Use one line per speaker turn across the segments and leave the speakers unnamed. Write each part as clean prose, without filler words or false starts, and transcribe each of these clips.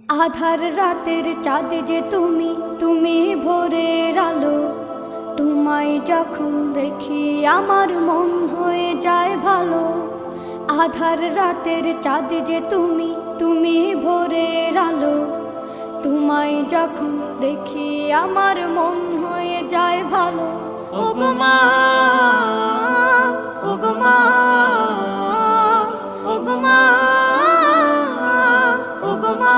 আধার রাতের চাঁদ যে তুমি, তুমি ভোরের আলো। তোমায় যখন দেখি আমার মন হয়ে যায় ভালো। আধার রাতের চাঁদ যে তুমি, তুমি ভোরের আলো। তোমায় যখন দেখি আমার মন হয়ে যায় ভালো। ওগো মা, ওগো মা, ওগো মা, ওগো মা।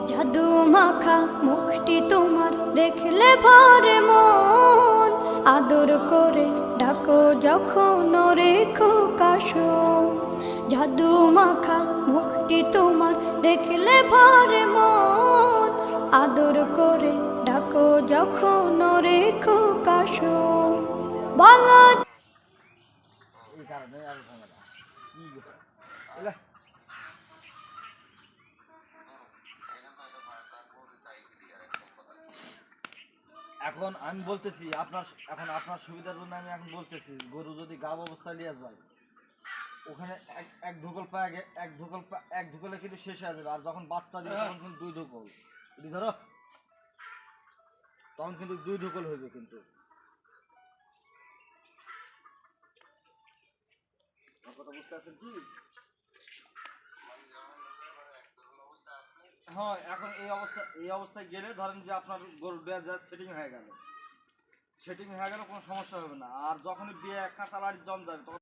জাদু মাখা মুখটি তোমার দেখলে ভরে মন। আদর করে ডাকো যখন রেখো কাশো। জাদু মাখা মুখটি তোমার দেখলে ভরে মন। আদর করে ডাকো যখন রেখো কাশো। বলো
এই কারণে আর ভাঙা না এখন আমি বলতেছি আপনার সুবিধার জন্য আমি এখন বলতেছি, গরু যদি গাব অবস্থায় নিয়ে যায় ওখানে এক ধুকলে কিন্তু শেষ হয়ে যাবে। আর যখন বাচ্চা দিবে তখন কিন্তু 2 ধুকল, যদি ধরো তখন কিন্তু 2 ধুকল হইবে। কিন্তু কথা বুঝতে পারছেন কি? হ্যাঁ, এখন এই অবস্থায় গেলে ধরেন যে আপনার গরুর সেটিং হয়ে গেল, কোনো সমস্যা হবে না। আর যখনই বিয়ে এক কাঁচা লাড়ি জম যাবে তখন